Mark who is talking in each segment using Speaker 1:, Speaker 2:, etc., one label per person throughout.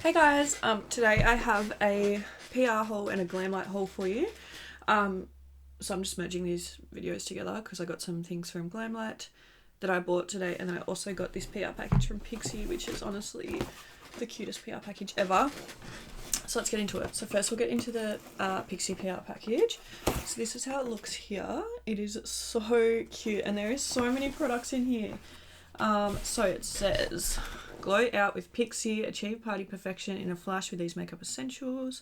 Speaker 1: Hey guys, today I have a PR haul and a Glamlite haul for you. So I'm just merging these videos together because I got some things from Glamlite that I bought today, and then I also got this PR package from Pixi, which is honestly the cutest PR package ever. So let's get into it. So first we'll get into the Pixi PR package. So this is how it looks here. It is so cute and there is so many products in here. So it says, glow out with Pixi, achieve party perfection in a flash with these makeup essentials.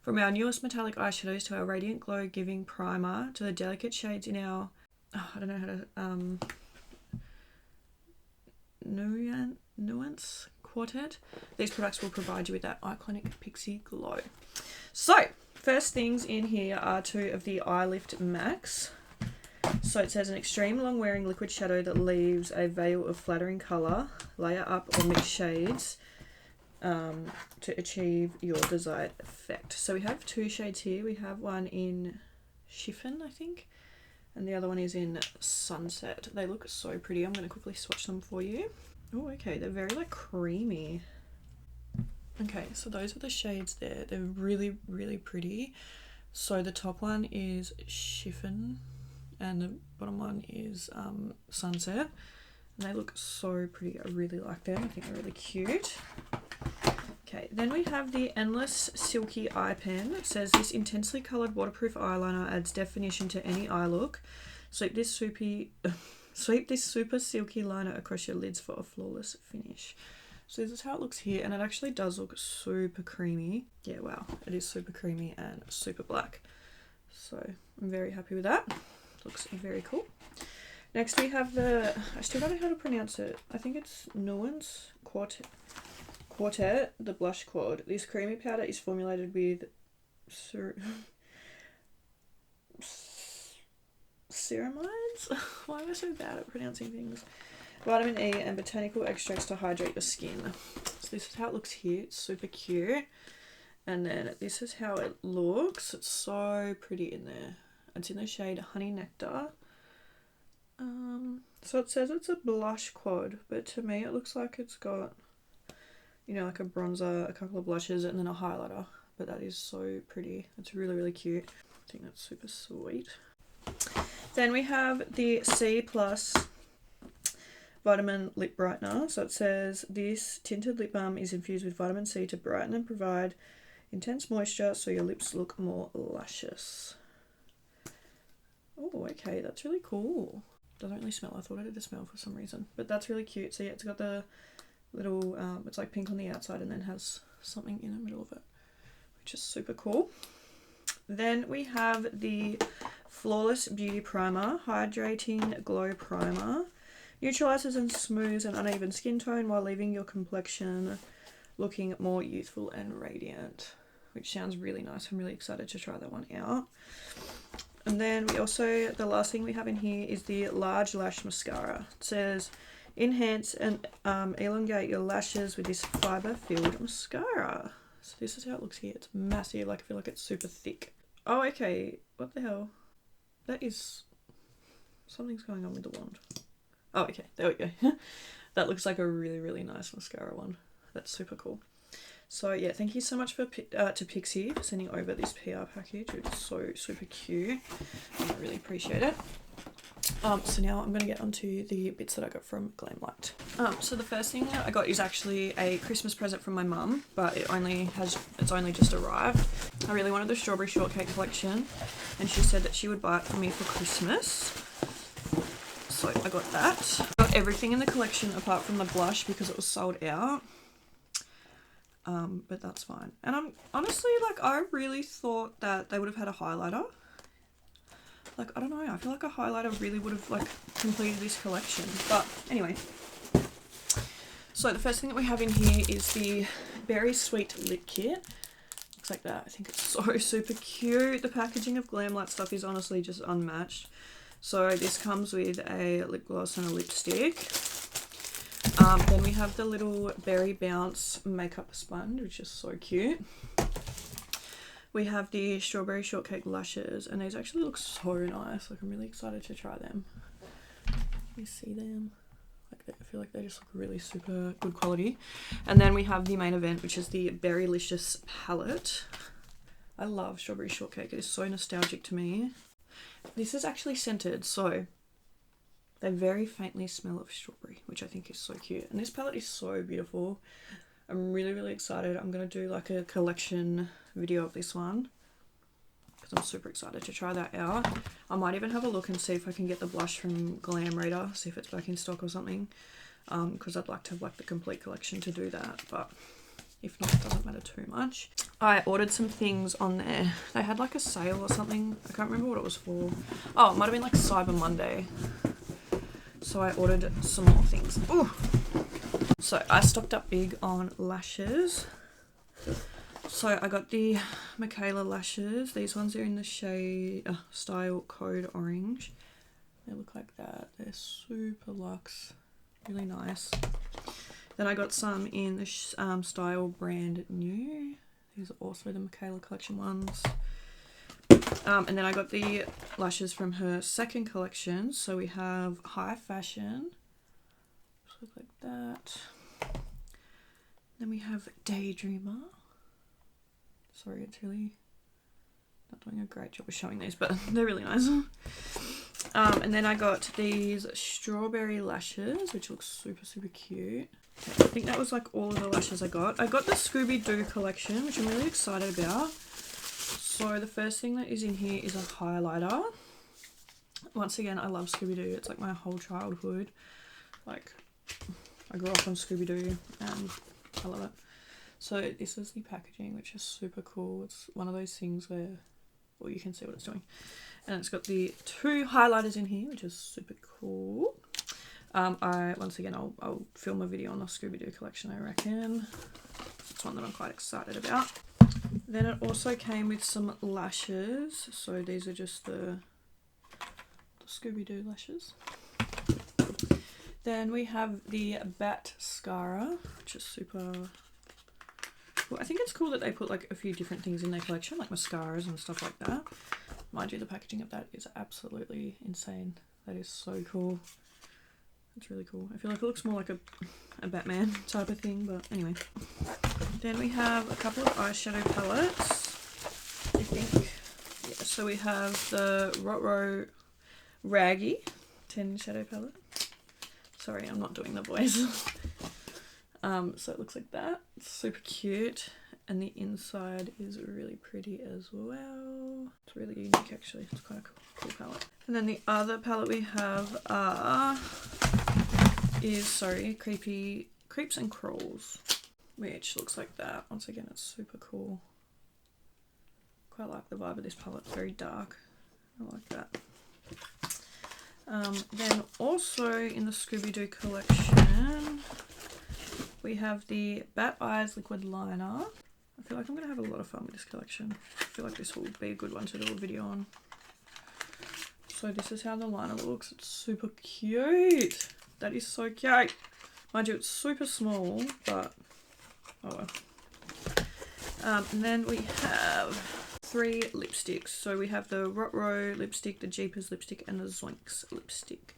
Speaker 1: From our newest metallic eyeshadows to our radiant glow giving primer to the delicate shades in our, I don't know how to, nuance quartet. These products will provide you with that iconic Pixi glow. So first things in here are two of the Eye Lift Max. So it says an extreme long wearing liquid shadow that leaves a veil of flattering colour, layer up or mix shades to achieve your desired effect. So we have two shades here. We have one in Chiffon, I think, and the other one is in Sunset. They look so pretty. I'm going to quickly swatch them for you. Oh, okay, they're very like creamy. Okay, so those are the shades there. They're really, really pretty. So the top one is Chiffon and the bottom one is Sunset, and they look so pretty. I really like them. I think they're really cute. Okay, then we have the Endless Silky Eye Pen. It says this intensely coloured waterproof eyeliner adds definition to any eye look. Sweep this super silky liner across your lids for a flawless finish. So this is how it looks here, and it actually does look super creamy. Yeah, wow, it is super creamy and super black. So I'm very happy with that. Looks very cool. Next we have the, I still don't know how to pronounce it. I think it's Nuance Quartet, the blush quad. This creamy powder is formulated with ceramides? Why am I so bad at pronouncing things? Vitamin E and botanical extracts to hydrate your skin. So this is how it looks here. It's super cute. And then this is how it looks. It's so pretty in there. It's in the shade Honey Nectar. So it says it's a blush quad, but to me it looks like it's got, you know, like a bronzer, a couple of blushes, and then a highlighter. But that is so pretty. It's really, really cute. I think that's super sweet. Then we have the C Plus Vitamin Lip Brightener. So it says this tinted lip balm is infused with vitamin C to brighten and provide intense moisture so your lips look more luscious. Oh, okay, that's really cool. Doesn't really smell. I thought it had a smell for some reason, but that's really cute. So yeah, it's got the little, it's like pink on the outside and then has something in the middle of it, which is super cool. Then we have the Flawless Beauty Primer, Hydrating Glow Primer. Neutralizes and smooths an uneven skin tone while leaving your complexion looking more youthful and radiant, which sounds really nice. I'm really excited to try that one out. And then we also, the last thing we have in here is the Large Lash Mascara. It says, enhance and elongate your lashes with this fibre-filled mascara. So this is how it looks here. It's massive. Like, I feel like it's super thick. Oh, okay. What the hell? That is... something's going on with the wand. Oh, okay. There we go. That looks like a really, really nice mascara one. That's super cool. So yeah, thank you so much to Pixi for sending over this PR package. It's so super cute. I really appreciate it. So now I'm going to get onto the bits that I got from Glamlite. So the first thing I got is actually a Christmas present from my mum, but it's only just arrived. I really wanted the Strawberry Shortcake collection, and she said that she would buy it for me for Christmas. So I got that. I got everything in the collection apart from the blush because it was sold out. But that's fine. And I'm honestly, like, I really thought that they would have had a highlighter. Like, I don't know, I feel like a highlighter really would have, like, completed this collection. But anyway. So the first thing that we have in here is the Berry Sweet Lip Kit. Looks like that. I think it's so super cute. The packaging of Glamlite stuff is honestly just unmatched. So this comes with a lip gloss and a lipstick. Then we have the little Berry Bounce makeup sponge, which is so cute. We have the Strawberry Shortcake lashes, and these actually look so nice. Like, I'm really excited to try them. You see them? Like, I feel like they just look really super good quality. And then we have the main event, which is the Berrylicious palette. I love strawberry shortcake. It is so nostalgic to me. This is actually scented, so they very faintly smell of strawberry, which I think is so cute. And this palette is so beautiful. I'm really, really excited. I'm going to do like a collection video of this one because I'm super excited to try that out. I might even have a look and see if I can get the blush from Glamlite, see if it's back in stock or something, because I'd like to have like the complete collection to do that, but if not, it doesn't matter too much. I ordered some things on there. They had like a sale or something. I can't remember what it was for. Oh, it might have been like Cyber Monday. So I ordered some more things. Ooh. So I stocked up big on lashes. So I got the Michaela lashes. These ones are in the shade Style Code Orange. They look like that. They're super luxe. Really nice. Then I got some in the Style Brand New. These are also the Michaela collection ones. And then I got the lashes from her second collection. So we have High Fashion. Just look like that. Then we have Daydreamer. Sorry, it's really not doing a great job of showing these, but they're really nice. And then I got these strawberry lashes, which look super, super cute. I think that was like all of the lashes I got. I got the Scooby-Doo collection, which I'm really excited about. So the first thing that is in here is a highlighter. Once again, I love Scooby-Doo. It's like my whole childhood. Like, I grew up on Scooby-Doo and I love it. So this is the packaging, which is super cool. It's one of those things where, well, you can see what it's doing. And it's got the 2 highlighters in here, which is super cool. Once again, I'll film a video on the Scooby-Doo collection, I reckon. It's one that I'm quite excited about. Then it also came with some lashes. So these are just the Scooby-Doo lashes. Then we have the Bat Scara, which is super... Well, I think it's cool that they put like a few different things in their collection, like mascaras and stuff like that. Mind you, the packaging of that is absolutely insane. That is so cool. It's really cool. I feel like it looks more like a Batman type of thing, but anyway. Then we have a couple of eyeshadow palettes, I think. Yeah, so we have the Rotro Raggy 10 shadow palette. Sorry, I'm not doing the voice. So it looks like that. It's super cute. And the inside is really pretty as well. It's really unique actually. It's quite a cool palette. And then the other palette we have is Creeps and Crawls, which looks like that. Once again, it's super cool. Quite like the vibe of this palette. It's very dark. I like that. Then also in the Scooby-Doo collection, we have the Bat Eyes Liquid Liner. I feel like I'm going to have a lot of fun with this collection. I feel like this will be a good one to do a video on. So this is how the liner looks. It's super cute. That is so cute. Mind you, it's super small, but oh well. And then we have 3 lipsticks. So we have the Rotro lipstick, the Jeepers lipstick, and the Zoinks lipstick,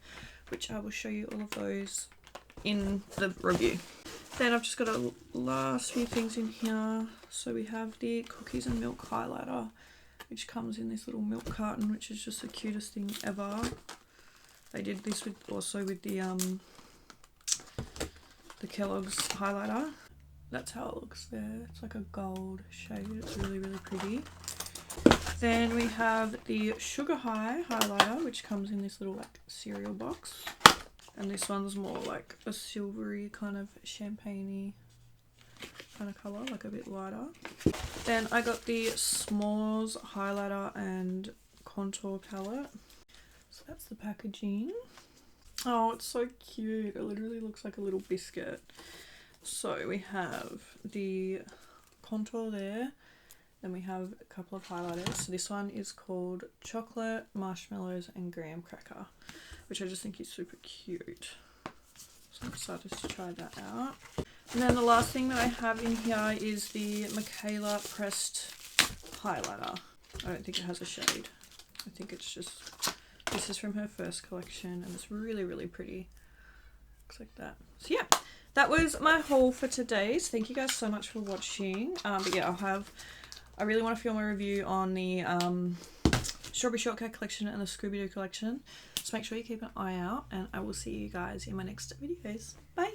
Speaker 1: which I will show you all of those in the review. Then I've just got a last few things in here. So we have the Cookies and Milk highlighter, which comes in this little milk carton, which is just the cutest thing ever. They did this also with the Kellogg's highlighter. That's how it looks there. It's like a gold shade. It's really, really pretty. Then we have the Sugar High highlighter, which comes in this little like cereal box. And this one's more like a silvery kind of champagne-y kind of colour, like a bit lighter. Then I got the S'mores highlighter and contour palette. So that's the packaging. Oh, it's so cute. It literally looks like a little biscuit. So we have the contour there. Then we have a couple of highlighters. So this one is called Chocolate, Marshmallows and Graham Cracker, which I just think is super cute. So I'm excited to try that out. And then the last thing that I have in here is the Michaela Pressed highlighter. I don't think it has a shade. I think it's just, this is from her first collection and it's really, really pretty. looks like that. So yeah, that was my haul for today. So thank you guys so much for watching. But yeah, I really want to film a review on the Strawberry Shortcake collection and the Scooby-Doo collection. So make sure you keep an eye out, and I will see you guys in my next videos. Bye!